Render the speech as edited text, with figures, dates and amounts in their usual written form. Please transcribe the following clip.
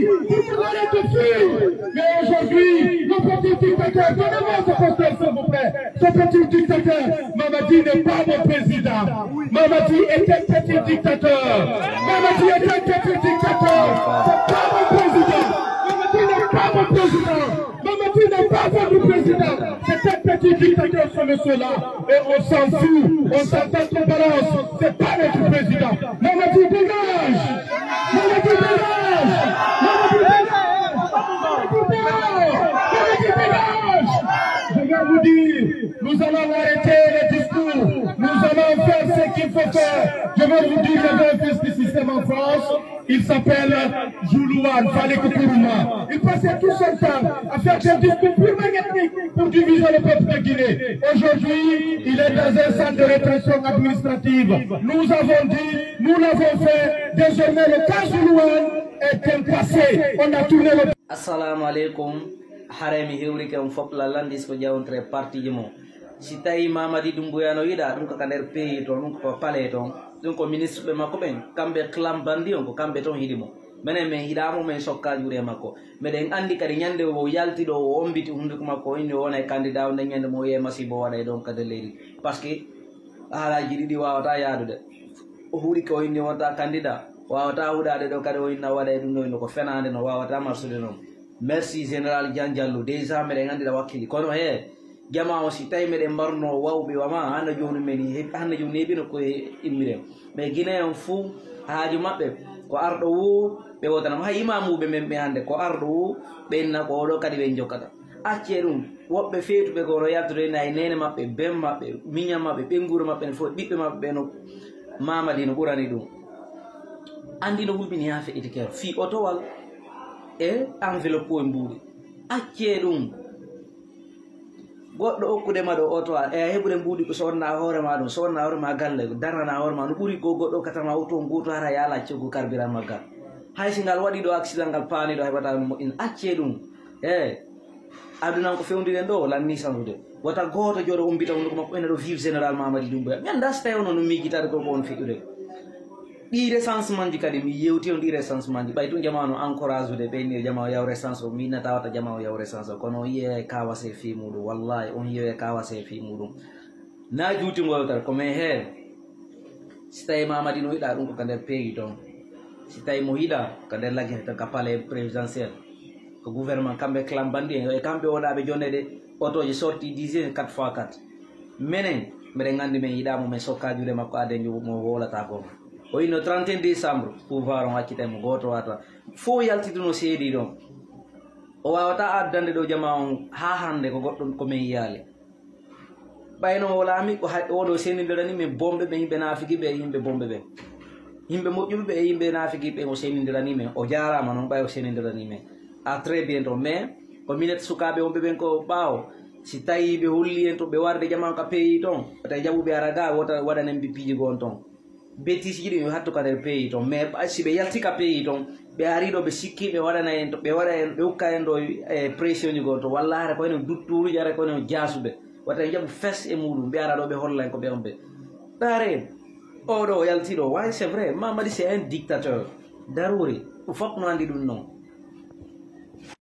pour arrêter de fuir. Mais aujourd'hui, le petit dictateur, donnez-moi ce poster s'il vous plaît. Ce petit dictateur, Mamadi n'est pas mon président. Mamadi est un petit dictateur. Mamadi est un petit dictateur. C'est pas mon président. Mamadi n'est pas mon président. Mamadi n'est pas votre président. C'est un petit dictateur ce monsieur-là. Et on s'en fout. On s'en balance. C'est pas notre président. Mamadi dégage. Mamadi dégage. Mamadi dégage. Mamadi dégage. Je vais vous dire, nous allons arrêter les discours. Nous allons faire ce qu'il faut faire. Je vais vous dire, il y avait un fils du système en France. Il s'appelle Joulouane, Fallait Koukourma. Il passait tout son temps à faire des discours purement ethniques pour diviser le peuple de Guinée. Aujourd'hui, il est dans un centre de rétention administrative. Nous avons dit, nous l'avons fait. Désormais, le cas Joulouane est un passé. On a tourné le... Assalamu alaikum. Haremi hewrike on fop la landis ko jawontre parti jimo. Si tawi Mamadi Doumbouya no yida dum ko kander pays to dum ko palais to dum ko ministre be makko ben kambe clam bandi on ko kambe ton hidimo menen men hidamo men sokka jure makko meden andi kadi nyande o yalti do o ombiti hunduko makko indi wona e candidat on nyande mo ye masibo wada don kade leydi parce que halaji didi wawata yaadude o huuri ko indi wonta candidat wawata hudade do kadi o inna wada dum no ko fenande no wawata marsude non. Merci général Diandiallo déjà meden andi da wakili kono he jama o si tay meden barno wawbe wama handa joni meni handa joni nebino ko immire mais Guinée on fu haaju mabbe ko ardo wu be wotana ha imamube men be hande ko ardo wu be na ko do kadi be jokata acce dum wobbe feetube ko ro yaltude nay nene mabbe bem mabbe minya mabbe be nguro mabbe fo bibbe mabbe no Mamadi no burani dum andi no wulbini ha fe etiquette fi otowal e enveloppe o mburi acce dum goddo okkude ma do auto e hebude mbudi ko sonna hoore ma dum sonna hoore ma galle darana hoore ma no buri go goddo katama auto nguto hara yala cegu carburant magga hay singal wadi do accident gal paani do hebata mo in acce dum aduna ko fewndire do lanni sandude wata goto jodo umbita on ko makko en do vive général Mamadi Doumbouya mi anda stay on no mi gitade ko on fiude di recensement kadi mi yewti on di recensement bay tun jamano encourage de be ni jamano yaw recensement mi na tawata jamano yaw recensement kono yiye kawase fi mudu wallahi on yiye kawase fi mudu na juuti ngol tar ko me he stay Mamadi no ida dum ko kande peyi don stay mo hida kande lagi ta kapale présidentiel ko gouvernement kambe clam bandi e kambe wona be jonede auto je sorti 10 4x4 menen mede ngandi men yida mo men sokkaaju de makko ade mo wolata ko o ino 31 décembre pouvoir on hakkite mo goto wata fo yaltituno seedi don o wawata addande do jama on ha hande ko goddum ko men yale bayno wala mi ko odo senindira ni men bombe be himbe nafiki be himbe bombe be himbe mojjube be himbe nafiki be o senindira ni men o jarama non bayo senindira ni men a très bientôt mais ko minet sukabe on be ben ko bawo si tayi be holli en to be warde jama ka peyi ton ta jabu be araga wota wadana mbipiji gon ton betis yidi yo hatto kader peyi ton mais si be yalti ka peyi ton be arido be sikki be wadana en to be wada en be ukka en do pression ni gon to wallahi ko en dutturu jare ko en jasube wata jabu fes e mudum be ara do be holla en ko be ombe dare o do yalti do ouais c'est vrai Mamadi c'est un dictateur daruri fokk no andi dum non